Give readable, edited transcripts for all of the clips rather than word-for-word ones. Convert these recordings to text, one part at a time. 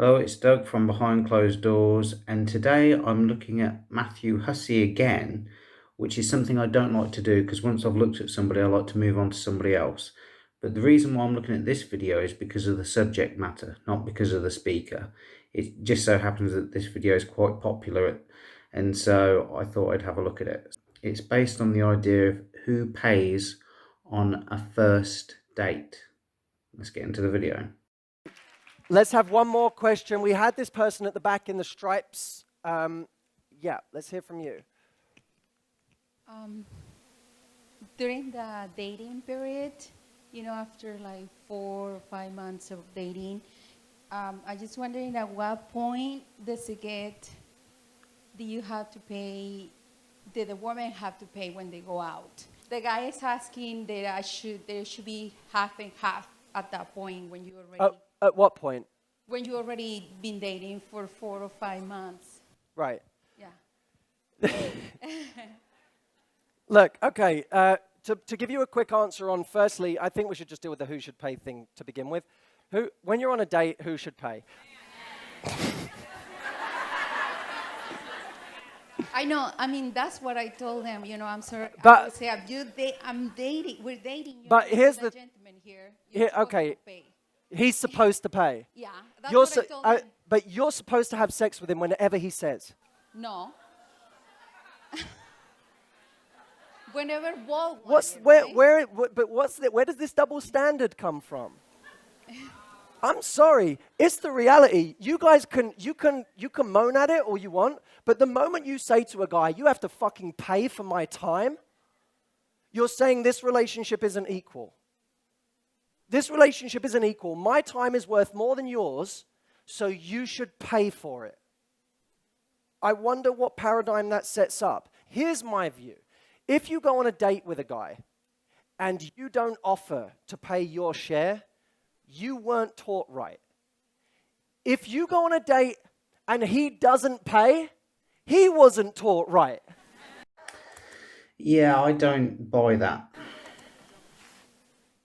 Hello, it's Doug from Behind Closed Doors, and today I'm looking at Matthew Hussey again, which is something I don't like to do because once I've looked at somebody, I like to move on to somebody else. But the reason why I'm looking at this video is because of the subject matter, not because of the speaker. It just so happens that this video is quite popular, and so I thought I'd have a look at it. It's based on the idea of who pays on a first date. Let's get into the video. Let's have one more question. We had this person at the back in the stripes. Yeah, let's hear from you. During the dating period, after like 4 or 5 months of dating, I just wondering at what point do you have to pay, did the woman have to pay when they go out? The guy is asking that there should be half and half at that point when you already, At what point? when you already been dating for 4 or 5 months. Right. Yeah. Look, okay, to give you a quick answer on, firstly, I think we should just deal with the who should pay thing to begin with. When you're on a date, who should pay? I know. I mean, that's what I told them. I'm sorry. But- I would say, I'm dating. We're dating. But here's the- gentleman here. You're supposed okay. to pay. He's supposed to pay. Yeah, that's what I told him. But you're supposed to have sex with him whenever he says. No. Whenever both. Where does this double standard come from? I'm sorry, it's the reality. You guys can moan at it all you want, but the moment you say to a guy, you have to fucking pay for my time, you're saying this relationship isn't equal. This relationship isn't equal. My time is worth more than yours, so you should pay for it. I wonder what paradigm that sets up. Here's my view. If you go on a date with a guy and you don't offer to pay your share, you weren't taught right. If you go on a date and he doesn't pay, he wasn't taught right. Yeah, I don't buy that.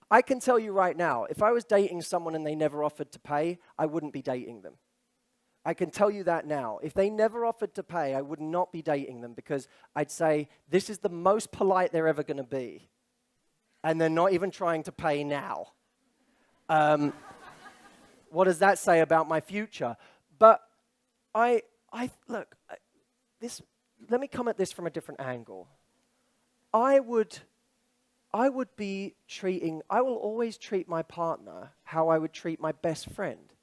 I can tell you right now, if I was dating someone and they never offered to pay, I wouldn't be dating them. I can tell you that now. If they never offered to pay, I would not be dating them because I'd say, this is the most polite they're ever going to be. And they're not even trying to pay now. What does that say about my future? But let me come at this from a different angle. I will always treat my partner how I would treat my best friend.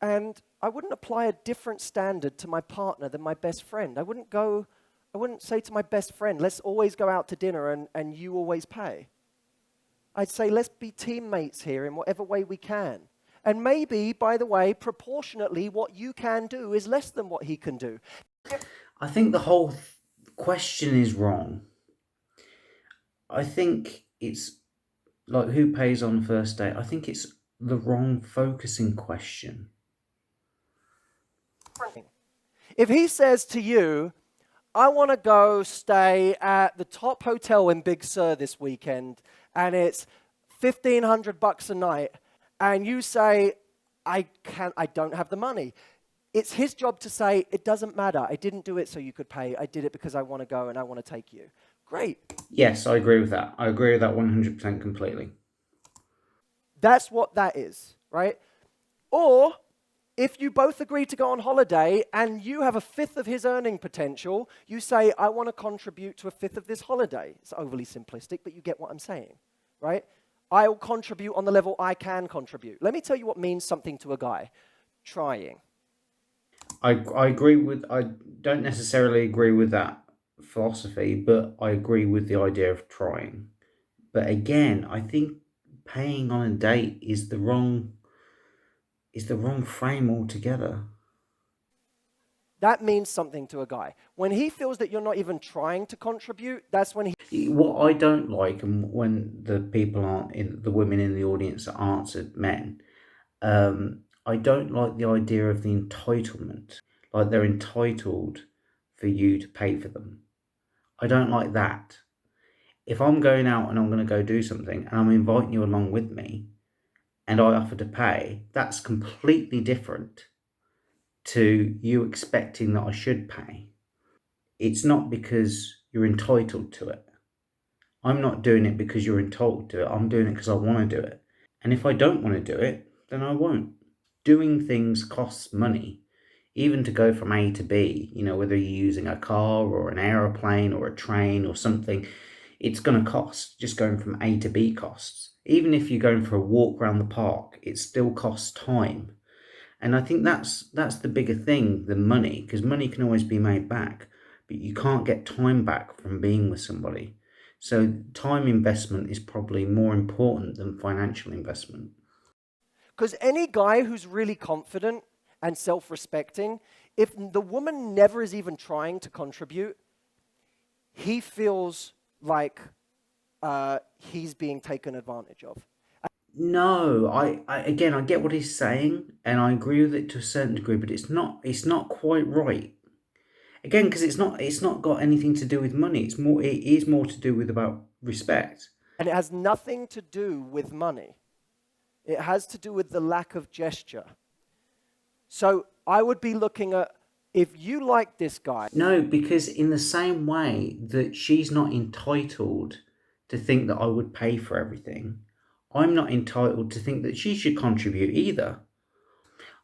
And I wouldn't apply a different standard to my partner than my best friend. I wouldn't say to my best friend, let's always go out to dinner and you always pay. I'd say, let's be teammates here in whatever way we can. And maybe, by the way, proportionately, what you can do is less than what he can do. I think the whole question is wrong. I think it's like who pays on first date. I think it's the wrong focusing question. If he says to you, I want to go stay at the top hotel in Big Sur this weekend, and it's $1,500 a night, and you say, I don't have the money. It's his job to say, it doesn't matter. I didn't do it so you could pay. I did it because I want to go and I want to take you. Great. Yes, I agree with that. I agree with that 100% completely. That's what that is, right? Or if you both agree to go on holiday and you have a fifth of his earning potential, you say, I want to contribute to a fifth of this holiday. It's overly simplistic, but you get what I'm saying, right? I will contribute on the level I can contribute. Let me tell you what means something to a guy. Trying. I don't necessarily agree with that philosophy, but I agree with the idea of trying. But again, I think paying on a date is the wrong frame altogether. That means something to a guy. When he feels that you're not even trying to contribute, that's when he... What I don't like, and when the women in the audience that answered men, I don't like the idea of the entitlement. Like they're entitled for you to pay for them. I don't like that. If I'm going out and I'm going to go do something and I'm inviting you along with me, and I offer to pay, that's completely different to you expecting that I should pay. It's not because you're entitled to it. I'm not doing it because you're entitled to it. I'm doing it because I want to do it. And if I don't want to do it, then I won't. Doing things costs money. Even to go from A to B, whether you're using a car or an aeroplane or a train or something, it's going to cost. Just going from A to B costs. Even if you're going for a walk around the park, it still costs time. And I think that's the bigger thing than money, because money can always be made back, but you can't get time back from being with somebody. So time investment is probably more important than financial investment. Because any guy who's really confident and self-respecting, if the woman never is even trying to contribute, he feels like he's being taken advantage of. No, I again, I get what he's saying, and I agree with it to a certain degree, but it's not quite right. Again, because it's not got anything to do with money. It is more to do with about respect. And it has nothing to do with money. It has to do with the lack of gesture. So I would be looking at, if you like this guy. No, because in the same way that she's not entitled to think that I would pay for everything, I'm not entitled to think that she should contribute either.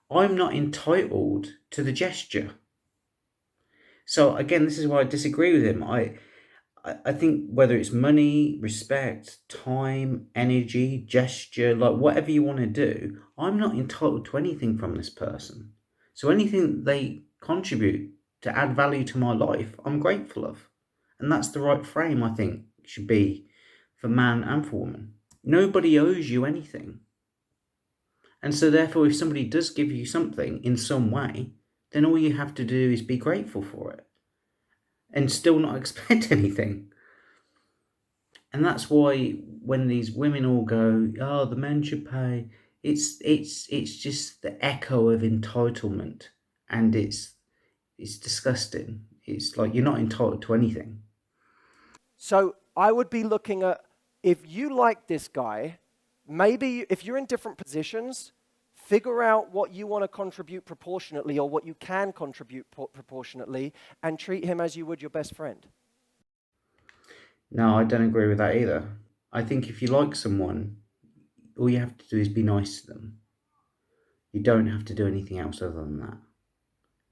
I'm not entitled to the gesture. So again, this is why I disagree with him. I think whether it's money, respect, time, energy, gesture, like whatever you want to do, I'm not entitled to anything from this person. So anything they contribute to add value to my life, I'm grateful of. And that's the right frame, I think, should be for man and for woman. Nobody owes you anything. And so therefore, if somebody does give you something in some way, then all you have to do is be grateful for it and still not expect anything. And that's why when these women all go, "Oh, the men should pay," it's just the echo of entitlement, and it's disgusting. It's like you're not entitled to anything. So I would be looking at, if you like this guy, maybe if you're in different positions, figure out what you want to contribute proportionately or what you can contribute proportionately, and treat him as you would your best friend. No, I don't agree with that either. I think if you like someone, all you have to do is be nice to them. You don't have to do anything else other than that.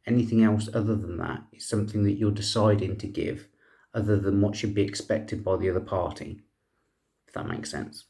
Anything else other than that is something that you're deciding to give, other than what should be expected by the other party, if that makes sense.